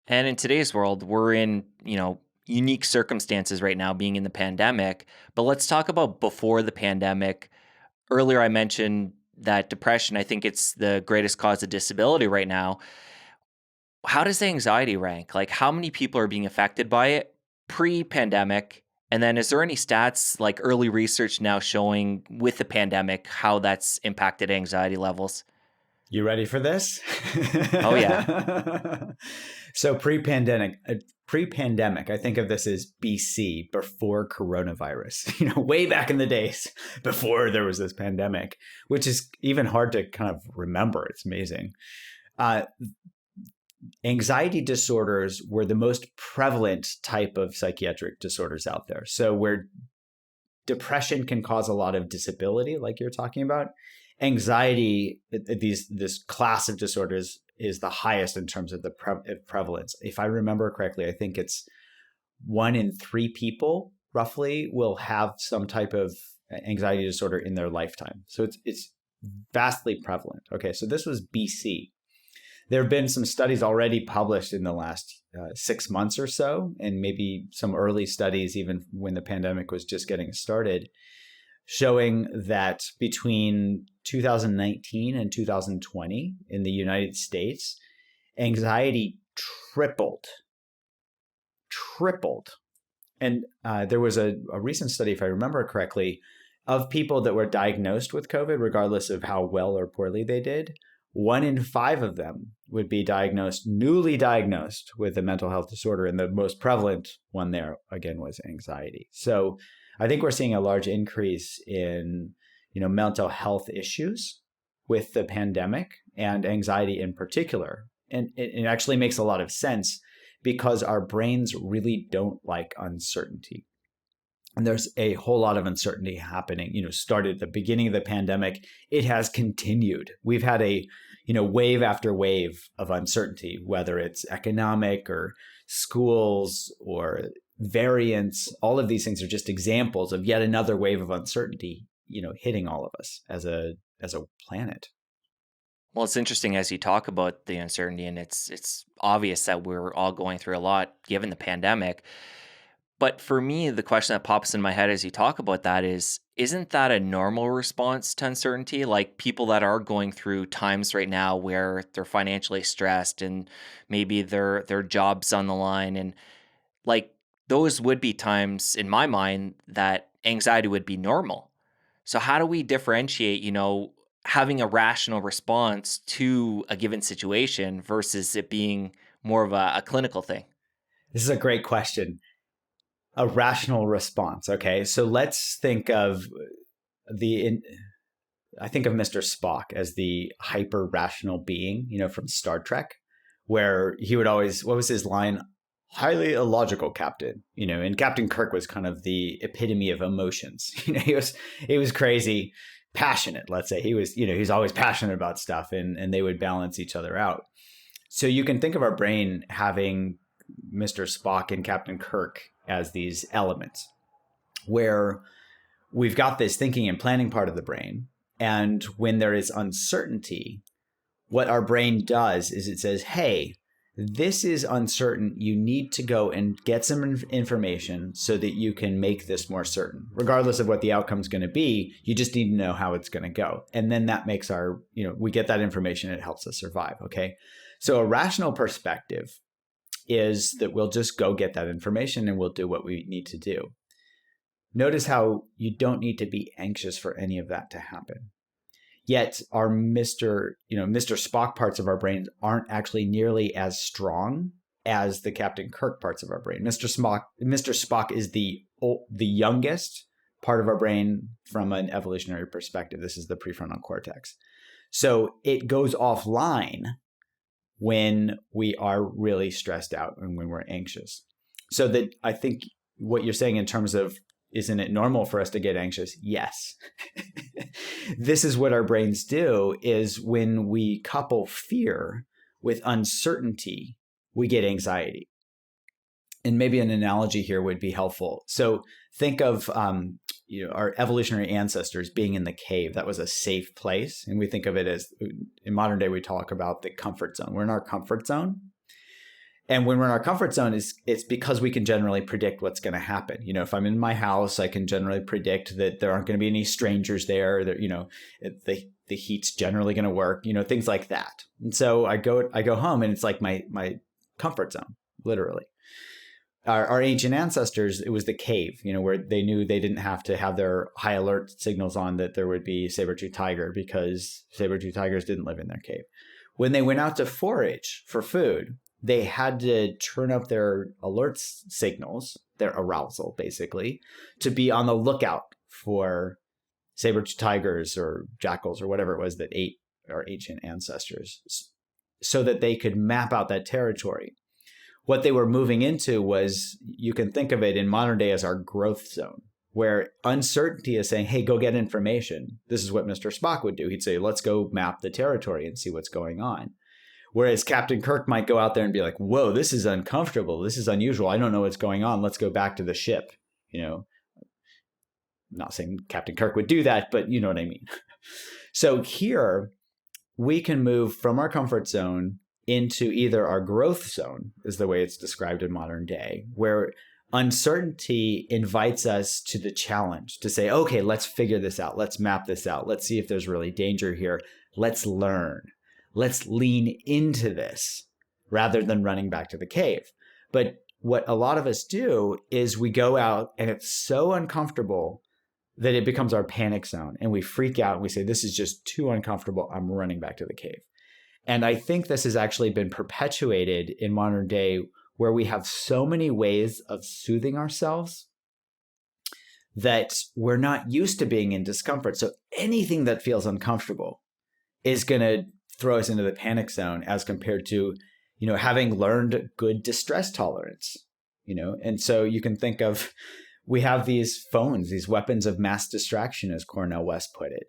And in today's world, we're in, unique circumstances right now being in the pandemic. But let's talk about before the pandemic. Earlier, I mentioned that depression, I think it's the greatest cause of disability right now. How does anxiety rank? Like, how many people are being affected by it pre-pandemic? And then is there any stats like early research now showing with the pandemic how that's impacted anxiety levels? You ready for this? Oh yeah. So pre-pandemic, I think of this as BC, before coronavirus, way back in the days before there was this pandemic, which is even hard to kind of remember. It's amazing. Uh, Anxiety disorders were the most prevalent type of psychiatric disorders out there. So where depression can cause a lot of disability, like you're talking about, anxiety, this class of disorders is the highest in terms of the prevalence. If I remember correctly, I think it's 1 in 3 people roughly will have some type of anxiety disorder in their lifetime. So it's vastly prevalent. Okay, so this was BC. There have been some studies already published in the last 6 months or so, and maybe some early studies even when the pandemic was just getting started, showing that between 2019 and 2020 in the United States, anxiety tripled. And there was a recent study, if I remember correctly, of people that were diagnosed with COVID, regardless of how well or poorly they did. 1 in 5 of them would be newly diagnosed with a mental health disorder. And the most prevalent one there, again, was anxiety. So I think we're seeing a large increase in, mental health issues with the pandemic, and anxiety in particular. And it actually makes a lot of sense because our brains really don't like uncertainty. And there's a whole lot of uncertainty happening, started at the beginning of the pandemic. It has continued. We've had a, wave after wave of uncertainty, whether it's economic or schools or variants. All of these things are just examples of yet another wave of uncertainty, hitting all of us as a planet. Well, it's interesting as you talk about the uncertainty, and it's obvious that we're all going through a lot given the pandemic. But for me, the question that pops in my head as you talk about that is, isn't that a normal response to uncertainty? Like people that are going through times right now where they're financially stressed and maybe their job's on the line, and like those would be times in my mind that anxiety would be normal. So how do we differentiate, having a rational response to a given situation versus it being more of a clinical thing? This is a great question. A rational response. Okay, so let's think of I think of Mr. Spock as the hyper rational being, from Star Trek, where he would always, what was his line? Highly illogical, Captain. And Captain Kirk was kind of the epitome of emotions. He was crazy, passionate. Let's say he was, he's always passionate about stuff, and they would balance each other out. So you can think of our brain having Mr. Spock and Captain Kirk as these elements where we've got this thinking and planning part of the brain. And when there is uncertainty, what our brain does is it says, hey, this is uncertain. You need to go and get some information so that you can make this more certain. Regardless of what the outcome is going to be, you just need to know how it's going to go. And then that makes we get that information. It helps us survive. Okay. So a rational perspective is that we'll just go get that information and we'll do what we need to do. Notice how you don't need to be anxious for any of that to happen. Yet our Mr. Spock parts of our brains aren't actually nearly as strong as the Captain Kirk parts of our brain. Mr. Spock is the youngest part of our brain from an evolutionary perspective. This is the prefrontal cortex. So it goes offline when we are really stressed out and when we're anxious. So that I think what you're saying in terms of, isn't it normal for us to get anxious? Yes. This is what our brains do, is when we couple fear with uncertainty, we get anxiety. And maybe an analogy here would be helpful. So think of our evolutionary ancestors being in the cave. That was a safe place. And we think of it as, in modern day, we talk about the comfort zone. We're in our comfort zone. And when we're in our comfort zone, it's because we can generally predict what's going to happen. If I'm in my house, I can generally predict that there aren't going to be any strangers there. That the heat's generally going to work. Things like that. And so I go home, and it's like my comfort zone, literally. Our ancient ancestors, it was the cave, where they knew they didn't have to have their high alert signals on that there would be saber-toothed tiger, because saber-toothed tigers didn't live in their cave. When they went out to forage for food, they had to turn up their alert signals, their arousal, basically, to be on the lookout for saber-toothed tigers or jackals or whatever it was that ate our ancient ancestors, so that they could map out that territory. What they were moving into was, you can think of it in modern day as our growth zone, where uncertainty is saying, hey, go get information. This is what Mr. Spock would do. He'd say, let's go map the territory and see what's going on. Whereas Captain Kirk might go out there and be like, whoa, this is uncomfortable. This is unusual. I don't know what's going on. Let's go back to the ship. I'm not saying Captain Kirk would do that, but you know what I mean. So here we can move from our comfort zone into either our growth zone, is the way it's described in modern day, where uncertainty invites us to the challenge to say, okay, let's figure this out. Let's map this out. Let's see if there's really danger here. Let's learn. Let's lean into this rather than running back to the cave. But what a lot of us do is we go out and it's so uncomfortable that it becomes our panic zone, and we freak out and we say, this is just too uncomfortable. I'm running back to the cave. And I think this has actually been perpetuated in modern day, where we have so many ways of soothing ourselves that we're not used to being in discomfort. So anything that feels uncomfortable is going to throw us into the panic zone, as compared to, having learned good distress tolerance, And so you can think of, we have these phones, these weapons of mass distraction, as Cornel West put it,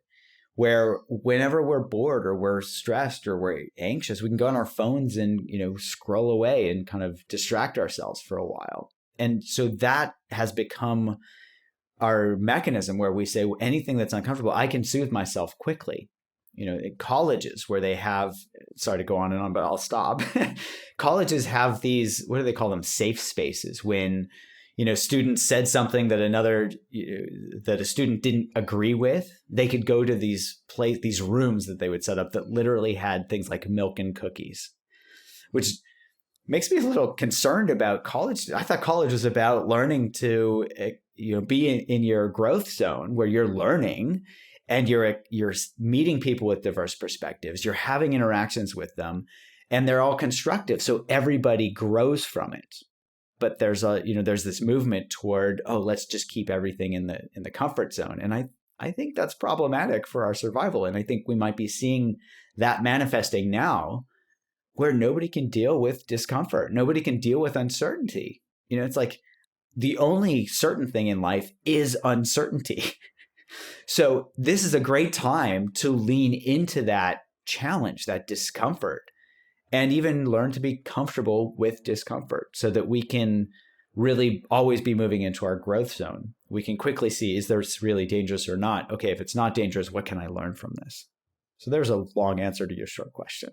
where whenever we're bored or we're stressed or we're anxious, we can go on our phones and, scroll away and kind of distract ourselves for a while. And so that has become our mechanism, where we say, anything that's uncomfortable, I can soothe myself quickly. In colleges where they have, sorry to go on and on, but I'll stop. Colleges have these, what do they call them? Safe spaces. When students said something that that a student didn't agree with, they could go to these rooms that they would set up that literally had things like milk and cookies, which makes me a little concerned about college. I thought college was about learning to, be in your growth zone, where you're learning and you're meeting people with diverse perspectives. You're having interactions with them, and they're all constructive. So everybody grows from it. But there's this movement toward, let's just keep everything in the comfort zone. And I think that's problematic for our survival. And I think we might be seeing that manifesting now, where nobody can deal with discomfort. Nobody can deal with uncertainty. It's like the only certain thing in life is uncertainty. So this is a great time to lean into that challenge, that discomfort, and even learn to be comfortable with discomfort, so that we can really always be moving into our growth zone. We can quickly see, is this really dangerous or not? Okay, if it's not dangerous, what can I learn from this? So there's a long answer to your short question.